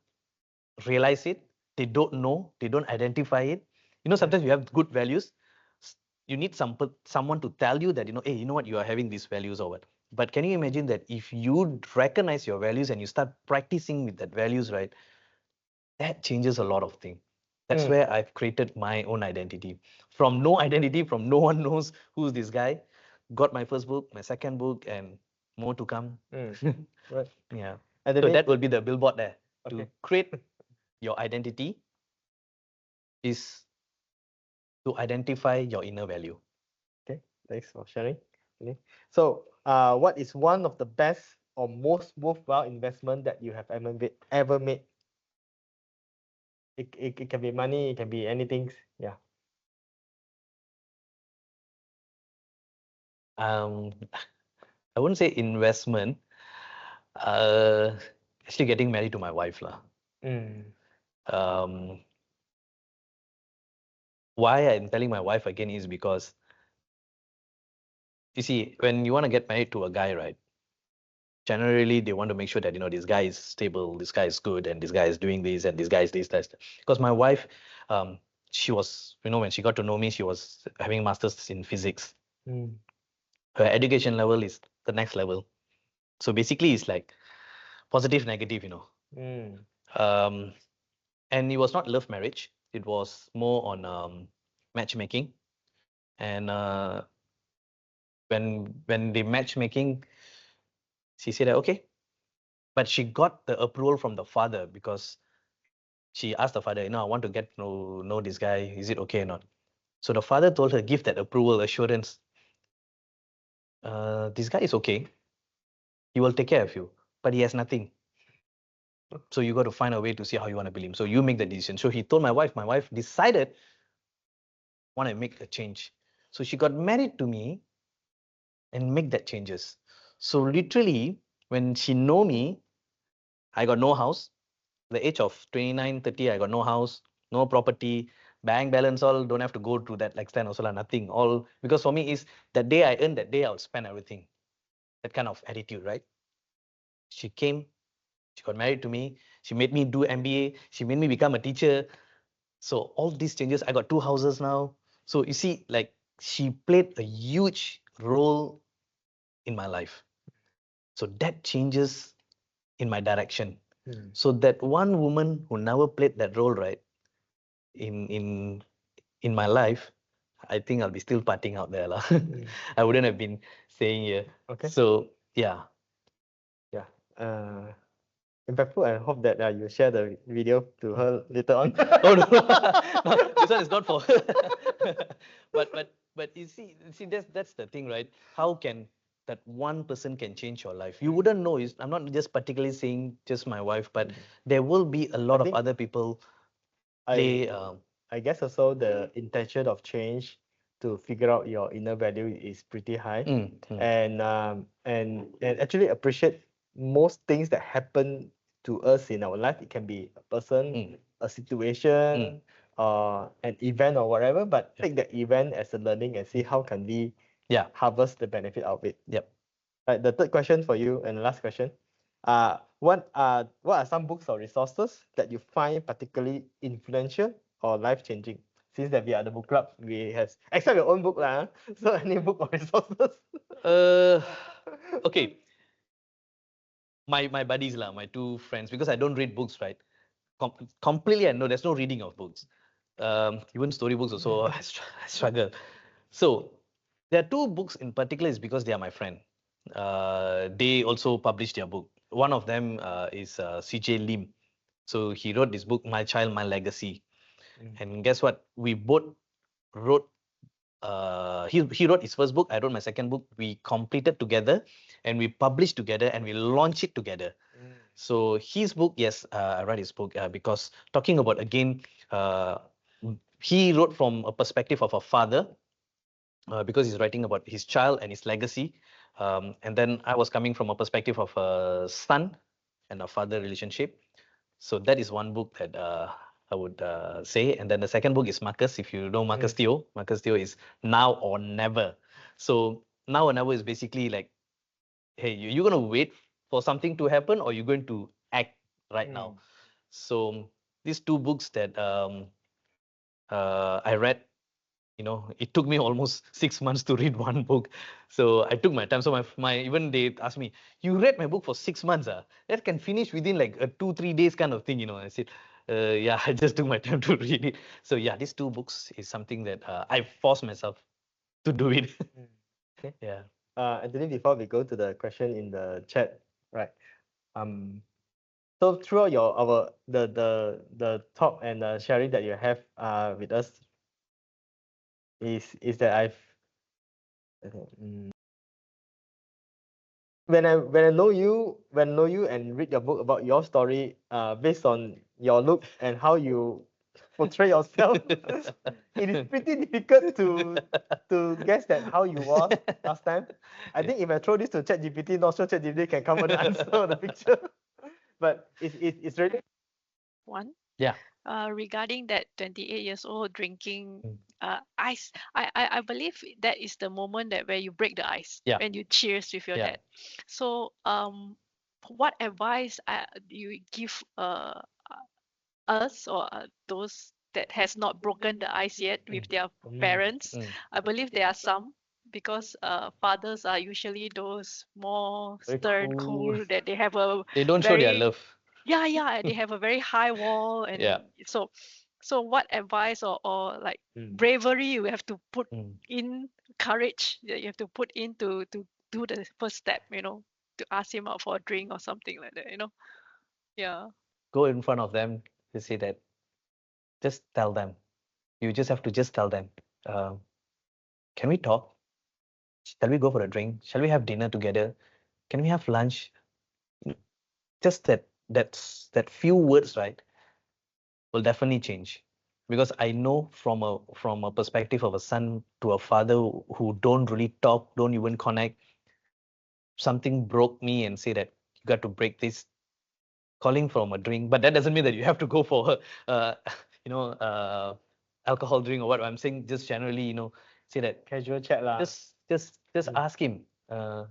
realize it, they don't know, they don't identify it. Sometimes you have good values, you need someone to tell you that, hey, you know what, you are having these values or what. But can you imagine that if you recognize your values and you start practicing with that values, right, that changes a lot of things. That's where I've created my own identity. From no identity, from no one knows who's this guy, got my first book, my second book, and more to come. Right. Yeah. And So then that will be the billboard there. To create your identity is to identify your inner value. Okay, thanks for sharing. Okay. So, what is one of the best or most worthwhile investment that you have ever made? It can be money, it can be anything. Yeah. Um, I wouldn't say investment. Uh, Actually getting married to my wife lah. Mm. Um, why I'm telling my wife again is because you see, when you want to get married to a guy, right? Generally, they want to make sure that this guy is stable, this guy is good, and this guy is doing this, and this guy is this, that. Because my wife, she was, when she got to know me, she was having masters in physics. Mm. Her education level is the next level. So basically, it's like positive, negative. Mm. Um, and it was not love marriage. It was more on matchmaking. And when the matchmaking, she said, okay, but she got the approval from the father because she asked the father, I want to get to know this guy. Is it okay or not? So the father told her, give that approval, assurance. This guy is okay. He will take care of you, but he has nothing. So you got to find a way to see how you want to build him. So you make the decision. So he told my wife. My wife decided, want to make a change. So she got married to me and make that changes. So literally, when she know me, I got no house. The age of 29, 30, I got no house, no property, bank balance, all don't have to go to that extent also, nothing. All because for me is that day I earn, that day I'll spend everything. That kind of attitude, right? She came, she got married to me, she made me do MBA, she made me become a teacher. So all these changes, I got 2 houses now. So you see, like she played a huge role in my life. So that changes in my direction. Mm. So that one woman who never played that role, right, in in my life, I think I'll be still partying out there lah. I wouldn't have been staying here. Okay. So yeah. Yeah. In fact, I hope that you share the video to her later on. Oh no, no, this one is not for her. but you see that's the thing, right? How can that one person can change your life? You wouldn't know. I'm not just particularly saying just my wife, but there will be a lot of think other people I play. I guess also the intention of change to figure out your inner value is pretty high, and actually appreciate most things that happen to us in our life. It can be a person, a situation, an event or whatever. But take that event as a learning and see how can we harvest the benefit out of it. Yep. Right. The third question for you and the last question. What are some books or resources that you find particularly influential or life-changing? Since that we are the book club, we have except your own book lah. So any book or resources? Okay. My buddies lah, my two friends, because I don't read books, right? Completely, I know there's no reading of books. Even storybooks also, I struggle. So there are two books in particular is because they are my friend. They also published their book. One of them is CJ Lim. So he wrote this book, My Child, My Legacy. And guess what? We both wrote he wrote his first book, I wrote my second book. We completed together and we published together and we launched it together. So his book, yes, I read his book because talking about again, he wrote from a perspective of a father because he's writing about his child and his legacy. And then I was coming from a perspective of a son and a father relationship. So that is one book that I would say. And then the second book is Marcus. If you know Marcus Theo, Marcus Theo is Now or Never. So Now or Never is basically like, hey, you're going to wait for something to happen or you're going to act right now. So these two books that I read, it took me almost 6 months to read one book. So I took my time. So my even they asked me, you read my book for 6 months, that can finish within like a 2-3 days kind of thing, I said, yeah, I just took my time to read it. So yeah, these two books is something that I forced myself to do it. Okay. Yeah. Anthony, before we go to the question in the chat, right? So throughout the talk and sharing that you have with us, is that when I know you and read your book about your story, based on your looks and how you portray yourself, it is pretty difficult to guess that how you was last time. I think if I throw this to ChatGPT, not sure ChatGPT can come up with the answer of the picture. But it's really One. Yeah. Regarding that 28 years old drinking Mm. ice, I believe that is the moment that where you break the ice, Yeah. when you cheers with your Yeah. dad. So what advice you give us, or those that has not broken the ice yet with their parents? Mm. I believe there are some, because fathers are usually those more very stern, cool. cool, that they have a They don't show their very, love. yeah, they have a very high wall. And Yeah. so what advice, or like Mm. bravery you have to put Mm. in, courage that you have to put in to do the first step, to ask him out for a drink or something like that. Yeah. Go in front of them to say that. Just tell them. You just have to just tell them. Uh, can we talk? Shall we go for a drink? Shall we have dinner together? Can we have lunch? Just that few words, right, will definitely change. Because I know from a perspective of a son to a father who don't really talk, don't even connect, something broke me and say that you got to break this, calling from a drink. But that doesn't mean that you have to go for uh, you know alcohol drink or what. I'm saying just generally, say that Casual chat lah. just ask him,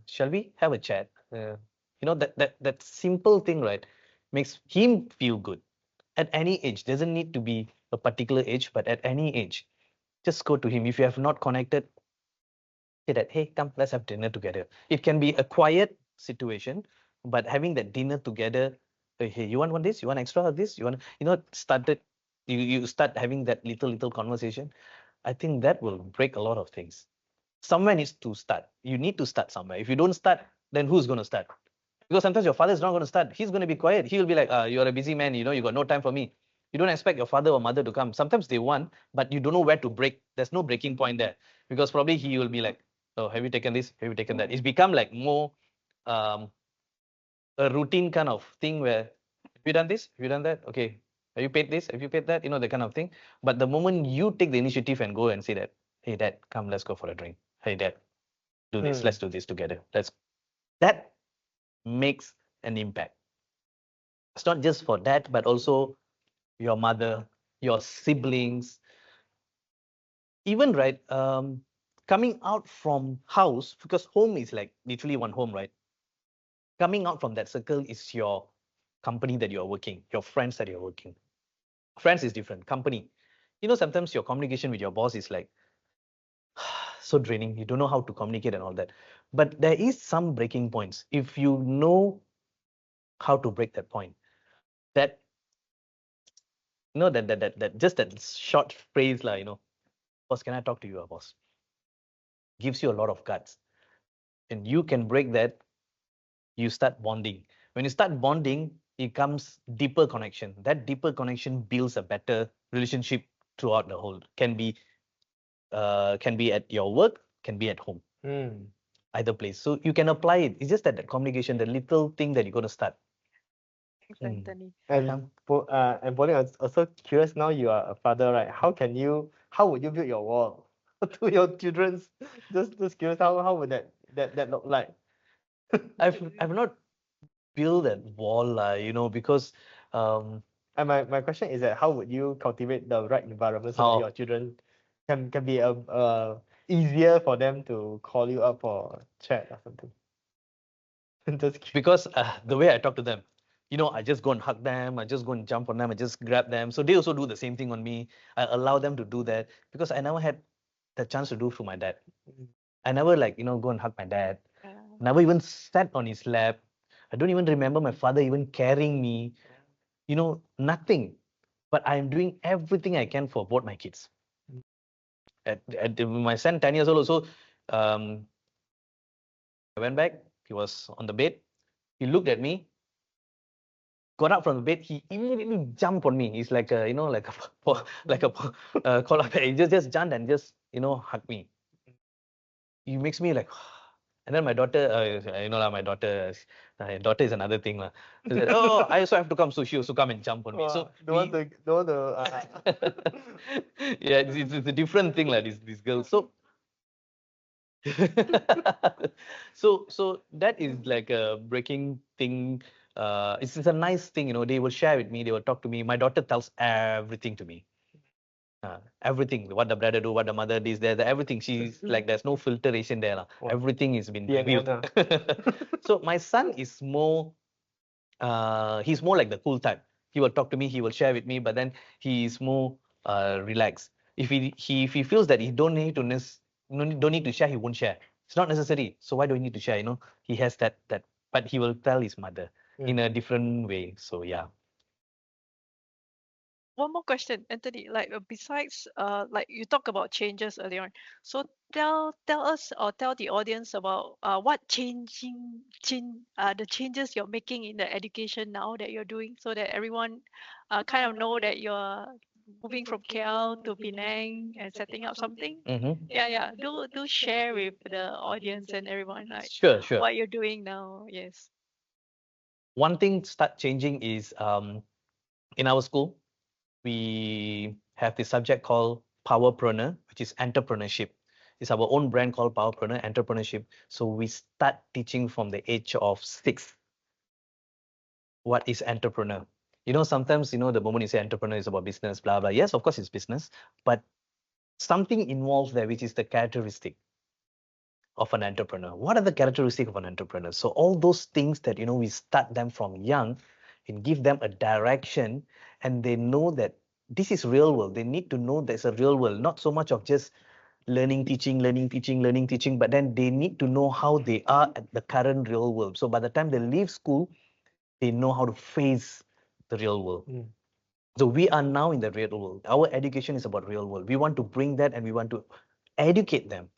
shall we have a chat? That simple thing, right, makes him feel good. At any age, doesn't need to be a particular age, but at any age, just go to him. If you have not connected, say that, hey, come, let's have dinner together. It can be a quiet situation, but having that dinner together, hey, you want this? You want extra of this? You want, started, you start having that little conversation. I think that will break a lot of things. Somewhere needs to start. You need to start somewhere. If you don't start, then who's going to start? Because sometimes your father is not going to start. He's going to be quiet. He will be like, you're a busy man. You got no time for me. You don't expect your father or mother to come. Sometimes they want, but you don't know where to break. There's no breaking point there, because probably he will be like, oh, have you taken this? Have you taken that? It's become like more um, a routine kind of thing where, have you done this? Have you done that? Okay. Have you paid this? Have you paid that? The kind of thing. But the moment you take the initiative and go and say that, hey, dad, come, let's go for a drink. Hey, dad, do this. Let's do this together. That makes an impact. It's not just for that, but also your mother, your siblings, even, right, coming out from house, because home is like literally one home, right? Coming out from that circle is your company that you're working, your friends that you're working. Friends is different. Company, sometimes your communication with your boss is like so draining. You don't know how to communicate and all that. But there is some breaking points. If you know how to break that point, that that just that short phrase, like, boss, can I talk to you, boss? Gives you a lot of guts. And you can break that, you start bonding. When you start bonding, it comes deeper connection. That deeper connection builds a better relationship throughout the whole. Can be at your work, can be at home, either place. So you can apply it. It's just that communication, the little thing that you're going to start. Thanks, Anthony. And Pauline, I'm also curious, now you are a father, right? How would you build your wall to your children's? Just curious, how would that look like? I've not built that wall, because And my question is that how would you cultivate the right environment so that your children can be easier for them to call you up for chat or something? Just curious. because the way I talk to them, I just go and hug them, I just go and jump on them, I just grab them. So they also do the same thing on me. I allow them to do that because I never had the chance to do through my dad. I never go and hug my dad. Never even sat on his lap. I don't even remember my father even carrying me. Nothing. But I am doing everything I can for both my kids. At my son 10 years old also, I went back. He was on the bed. He looked at me. got up from the bed, he immediately jumped on me. He's like a, like a, like a collar bear. He just jumped and just, hugged me. He makes me like, and then my daughter, my daughter is another thing. She said, oh, I also have to come, so she also come and jump on me. So don't want to. yeah, it's a different thing like this girl. So so that is like a breaking thing. It's a nice thing, they will share with me, they will talk to me. My daughter tells everything to me. Everything, what the brother do, what the mother does, there, everything. She's like, there's no filtration there. Wow. Everything is been CNN, built. So my son is more, he's more like the cool type. He will talk to me, he will share with me, but then he is more relaxed. If if he feels that he don't need to share, he won't share. It's not necessary. So why do we need to share? He has that, but he will tell his mother in a different way. So yeah. One more question, Anthony. Like besides, like you talk about changes earlier on. So tell us or tell the audience about what the changes you're making in the education now that you're doing, so that everyone kind of know that you're moving from KL to Penang and setting up something. Yeah. Do share with the audience and everyone like Sure. what you're doing now. Yes. One thing start changing is in our school, we have this subject called Powerpreneur, which is entrepreneurship. It's our own brand called Powerpreneur Entrepreneurship. So we start teaching from the age of 6. What is entrepreneur? Sometimes, the moment you say entrepreneur is about business, blah, blah. Yes, of course, it's business, but something involves there, which is the characteristic of an entrepreneur. What are the characteristics of an entrepreneur? So all those things that, we start them from young and give them a direction, and they know that this is real world. They need to know there's a real world, not so much of just learning, teaching, but then they need to know how they are at the current real world. So by the time they leave school, they know how to face the real world. So we are now in the real world. Our education is about real world. We want to bring that, and we want to educate them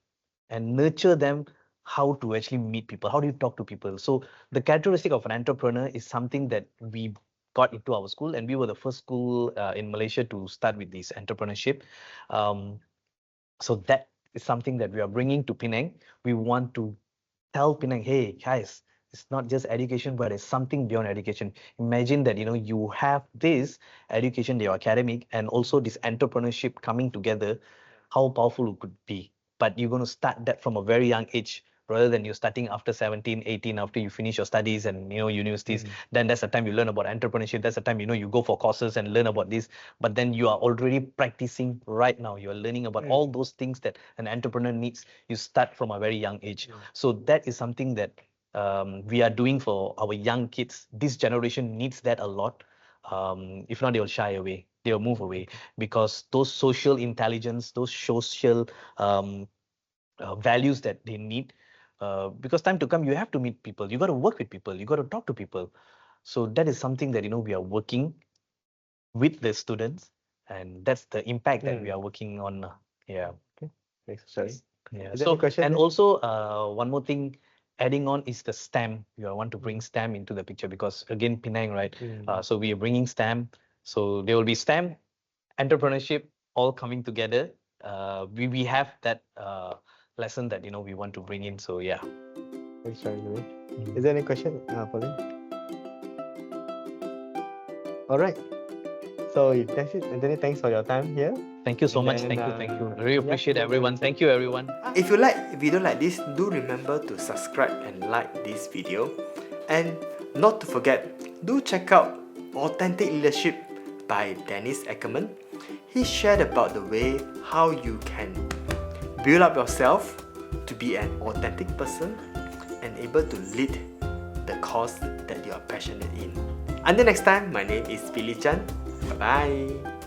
and nurture them how to actually meet people. How do you talk to people? So the characteristic of an entrepreneur is something that we got into our school, and we were the first school in Malaysia to start with this entrepreneurship. So that is something that we are bringing to Penang. We want to tell Penang, hey guys, it's not just education, but it's something beyond education. Imagine that, you have this education, your academic, and also this entrepreneurship coming together, how powerful it could be. But you're going to start that from a very young age, rather than you're starting after 17, 18, after you finish your studies and, universities. Then that's the time you learn about entrepreneurship. That's the time, you go for courses and learn about this. But then you are already practicing right now. You are learning about all those things that an entrepreneur needs. You start from a very young age. So that is something that we are doing for our young kids. This generation needs that a lot. If not, they will shy away. They will move away, because those social intelligence, those social values that they need, because time to come, you have to meet people. You got to work with people. You got to talk to people. So that is something that, we are working with the students, and that's the impact that we are working on. Yeah. Okay. Sorry. Yeah. Is there any question and there? also one more thing adding on is the STEM. You want to bring STEM into the picture, because again, Penang, right? So we are bringing STEM. So there will be STEM, entrepreneurship, all coming together. We have that lesson that, we want to bring in. So yeah. Thanks, Charlie. Is there any question, Pauline? All right. So if that's it, Anthony, thanks for your time here. Thank you so much. then, Thank you. Really appreciate everyone. Thank you, everyone. If you like video like this, do remember to subscribe and like this video. And not to forget, do check out Authentic Leadership by Dennis Ackerman. He shared about the way how you can build up yourself to be an authentic person and able to lead the cause that you are passionate in. Until next time, my name is Billy Chan. Bye bye.